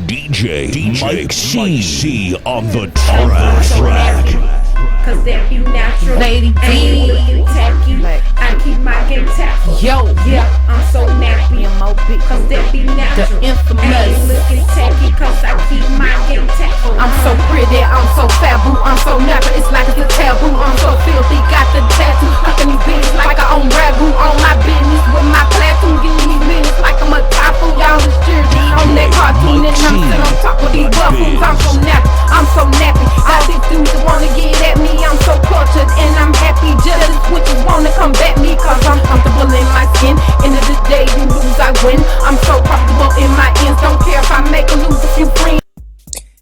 DJ Mike C on the track. Cause that be natural. Lady D. Ain't looking tacky. I keep my game tactful. Yo, yeah, I'm so nappy. Cause that be natural. The infamous. Ain't looking tacky. Cause I keep my game tactful. I'm so pretty, I'm so fabu, I'm so nappy, it's like it's a taboo. I'm so filthy, got the tattoo, fucking these bitches like I own ragu. On my business with my platoon, getting these minutes like I'm a typhoon. Y'all is cheering on that cartoon, and I'm sitting on top of these buffoons. I'm so nappy, I'm so nappy. All these dudes that wanna get at me, I'm so cultured and I'm happy. Jealous witches wanna come back me, cause I'm comfortable in my skin. End of the day, you lose, I win. I'm so comfortable in my ends, don't care if I make or lose a few friends.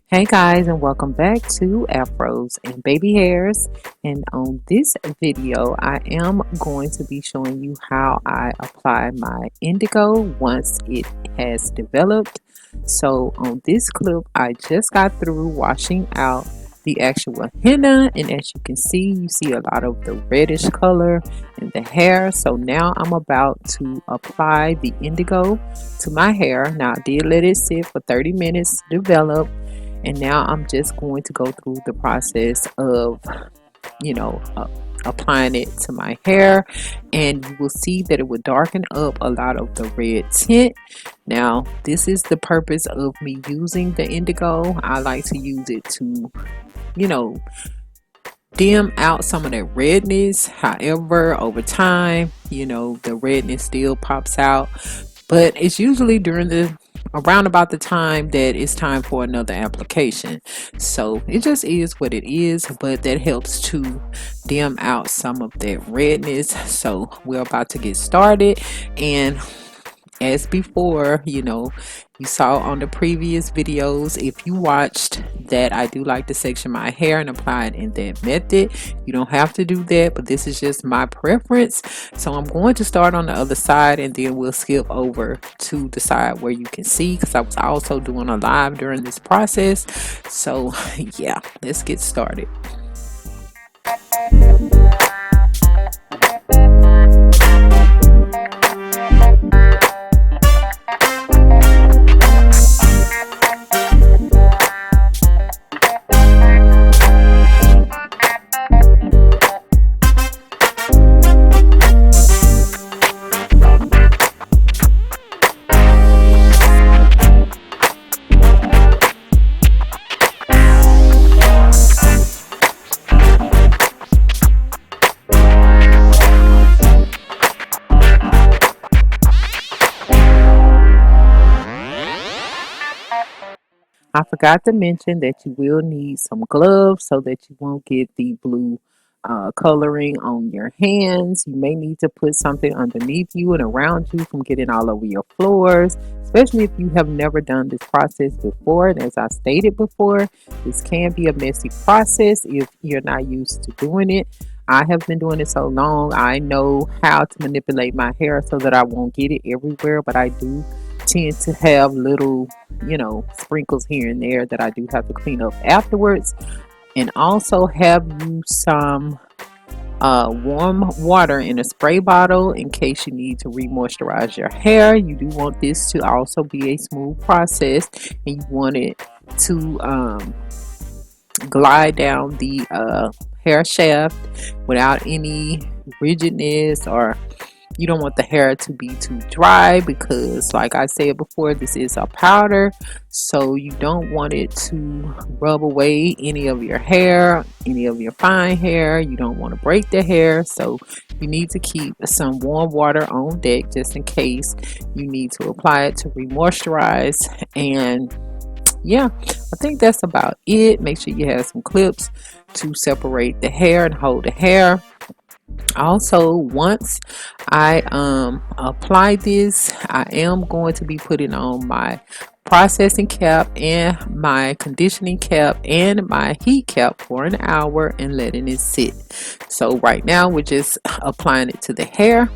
Hey guys, and welcome back to Afros and Baby Hairs. And on this video I am going to be showing you how I apply my indigo once it has developed. So on this clip I just got through washing out the actual henna, and as you can see, you see a lot of the reddish color in the hair. So now I'm about to apply the indigo to my hair. Now I did let it sit for 30 minutes to develop, and now I'm just going to go through the process of applying it to my hair, and you will see that it will darken up a lot of the red tint. Now this is the purpose of me using the indigo. I like to use it to dim out some of that redness. However, over time, the redness still pops out, but it's usually around about the time that it's time for another application. So it just is what it is, but that helps to dim out some of that redness. So we're about to get started, and as before, you saw on the previous videos, if you watched that, I do like to section my hair and apply it in that method. You don't have to do that, but this is just my preference. So I'm going to start on the other side, and then we'll skip over to the side where you can see, because I was also doing a live during this process. So yeah, let's get started. I forgot to mention that you will need some gloves so that you won't get the blue coloring on your hands. You may need to put something underneath you and around you from getting all over your floors, especially if you have never done this process before. And as I stated before, this can be a messy process if you're not used to doing it. I have been doing it so long, I know how to manipulate my hair so that I won't get it everywhere, but I do tend to have little sprinkles here and there that I do have to clean up afterwards. And also have you some warm water in a spray bottle in case you need to re-moisturize your hair. You do want this to also be a smooth process, and you want it to glide down the hair shaft without any rigidness, or you don't want the hair to be too dry, because like I said before, this is a powder, so you don't want it to rub away any of your hair, any of your fine hair. You don't want to break the hair, so you need to keep some warm water on deck just in case you need to apply it to re-moisturize. And yeah, I think that's about it. Make sure you have some clips to separate the hair and hold the hair. Also, once I apply this, I am going to be putting on my processing cap and my conditioning cap and my heat cap for an hour and letting it sit. So right now we're just applying it to the hair.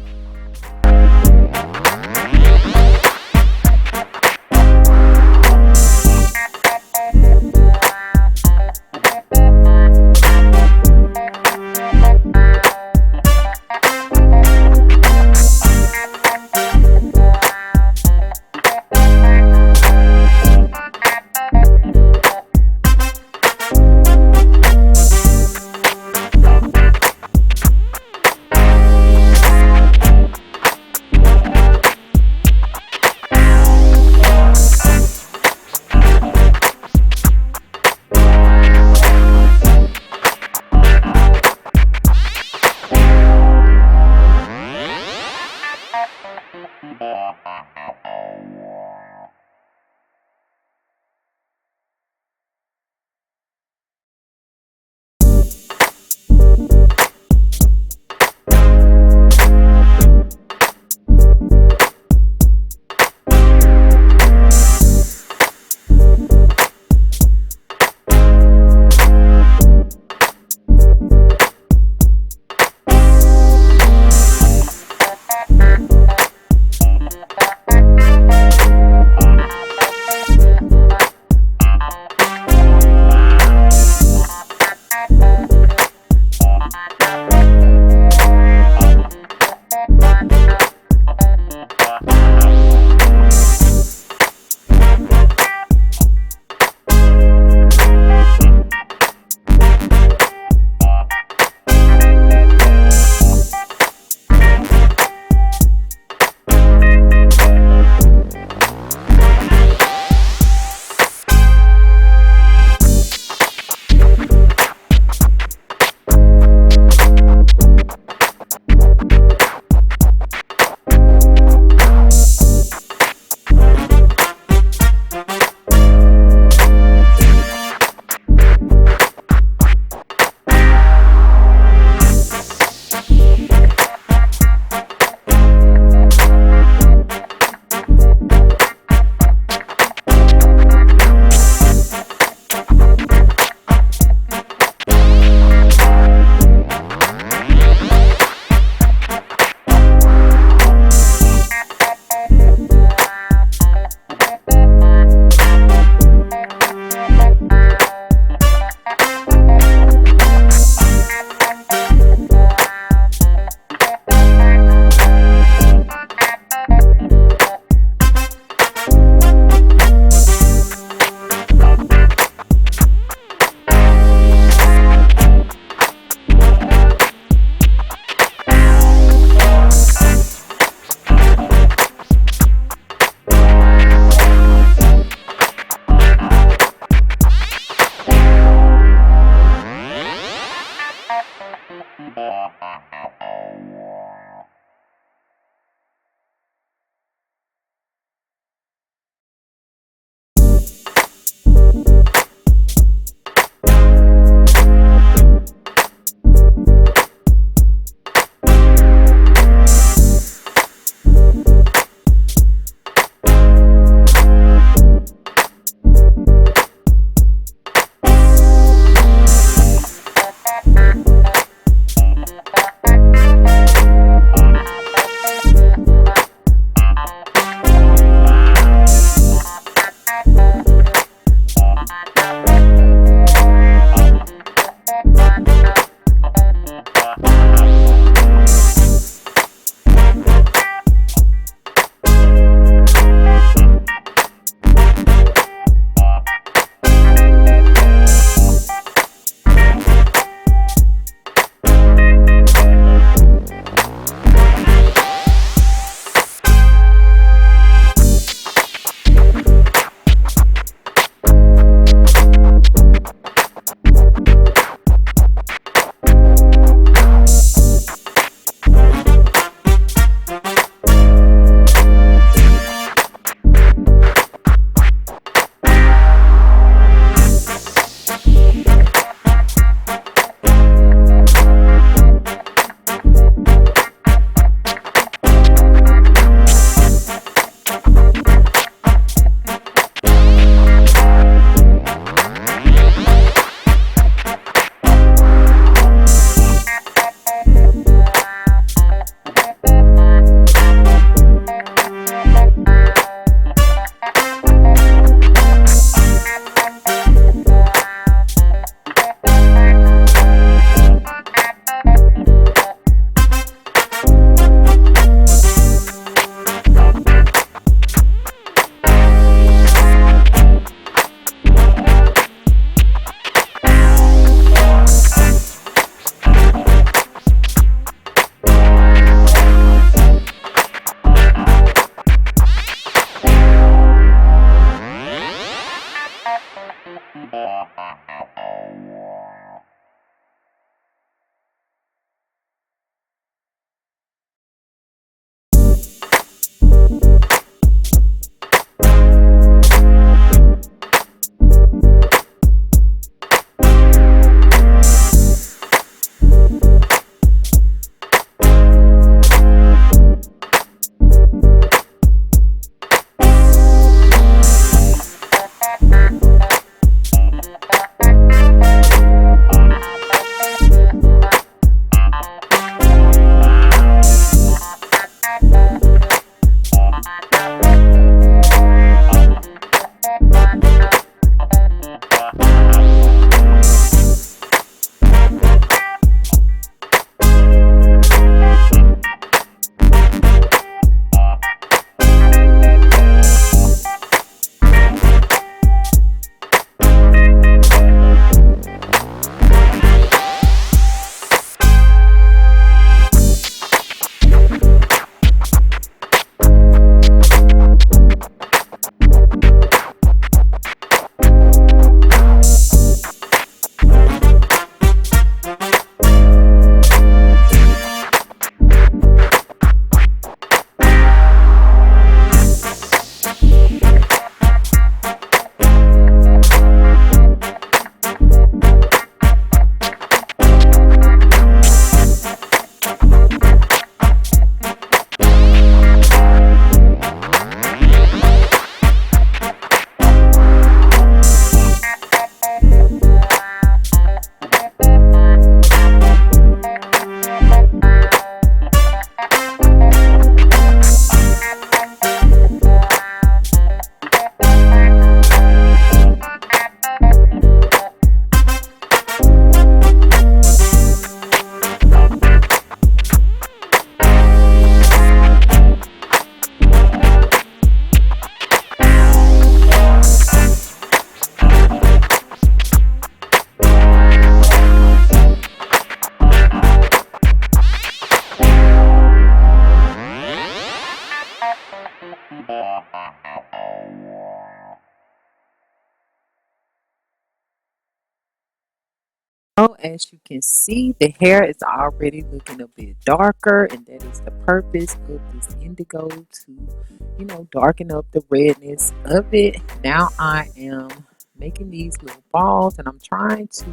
So as you can see, the hair is already looking a bit darker, and that is the purpose of this indigo to, darken up the redness of it. Now I am making these little balls, and I'm trying to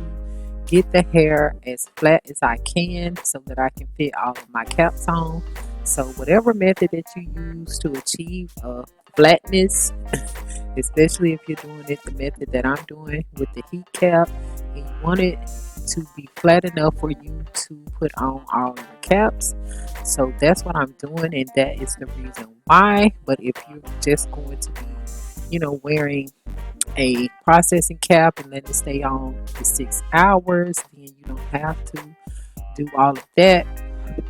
get the hair as flat as I can so that I can fit all of my caps on. So whatever method that you use to achieve flatness, especially if you're doing it the method that I'm doing with the heat cap, and you want it to be flat enough for you to put on all of the caps. So that's what I'm doing, and that is the reason why. But if you're just going to be, wearing a processing cap and let it stay on for 6 hours, then you don't have to do all of that.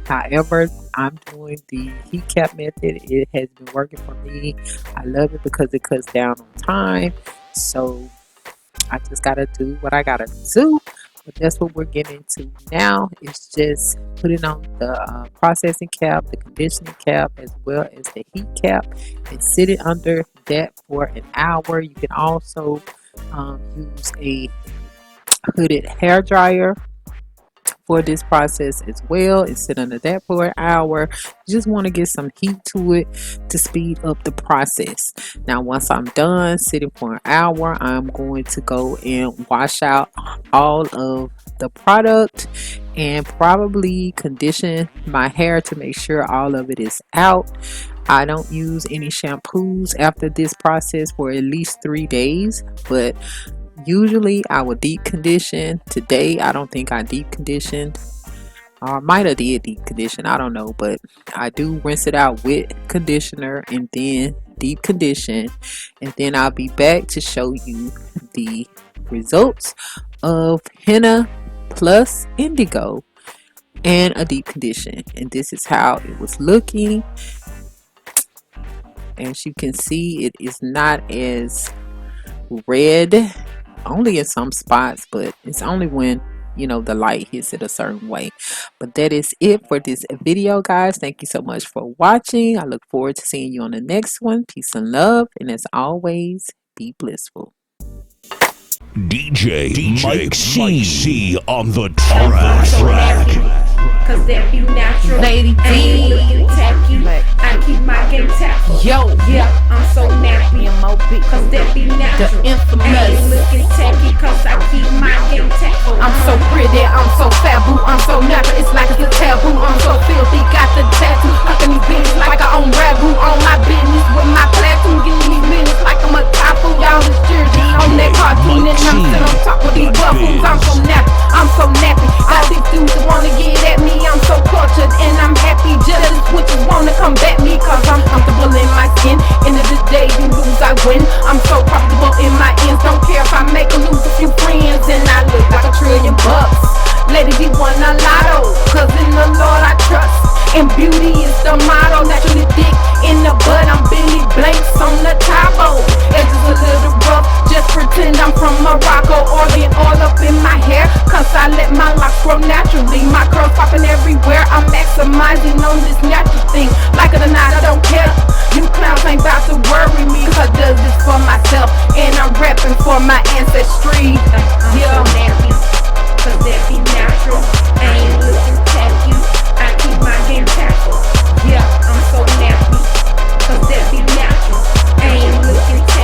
However, I'm doing the heat cap method. It has been working for me. I love it because it cuts down on time. So I just gotta do what I gotta do. But that's what we're getting into now. It's just putting on the processing cap, the conditioning cap, as well as the heat cap, and sit it under that for an hour. You can also use a hooded hair dryer for this process as well, and sit under that for an hour. You just want to get some heat to it to speed up the process. Now once I'm done sitting for an hour, I'm going to go and wash out all of the product and probably condition my hair to make sure all of it is out. I don't use any shampoos after this process for at least 3 days, but usually I will deep condition. Today I don't think I deep conditioned, or might have did deep condition, I don't know, but I do rinse it out with conditioner and then deep condition, and then I'll be back to show you the results of henna plus indigo and a deep condition. And this is how it was looking. As you can see, it is not as red, only in some spots, but it's only when the light hits it a certain way. But that is it for this video, guys. Thank you so much for watching. I look forward to seeing you on the next one. Peace and love, and as always, be blissful. DJ Mike C on the track. Cause that be natural. Lady I ain't D. looking tacky. I keep my game tactful. Yo, Yeah, I'm so nappy. Cause that be the natural. I ain't infamous. looking tacky. Cause I keep my game tactful. I'm so pretty, I'm so fabu, I'm so natural, it's like it's a taboo. I'm so filthy, got the tattoo, hucking these bitches like I own ragu. On my business with my platoon, getting these minutes like I'm a typhoon. Y'all is jersey on that cartoon, and I'm sitting on top of these buffoons. I'm so nappy, I'm so nappy. All these dudes that wanna get at me, I'm so cultured and I'm happy. Jealous switches wanna combat me, cause I'm comfortable in my skin. End of the day, you lose, I win. I'm so profitable in my ends, don't care if I make or lose a few friends, and I look like $1 trillion. Lady D won a lotto, cause in the Lord I trust, and beauty is the motto. Naturally thick in the bud, I'm Billy Blanks on the Tabo. Edges a little rough, just pretend I'm from Morocco. Orient all up in my hair, cause I let my locks grow naturally. My curls popping everywhere, I'm maximizing on this natural thing. Like it or not, I don't care. You clowns ain't about to worry me, cause I does this for myself, and I'm repping for my ancestry. Yeah. I'm so nappy. Cause that be natural. I ain't looking tacky. I keep my game tactful. Yeah, I'm so nappy. Cause that be natural. I ain't looking tacky.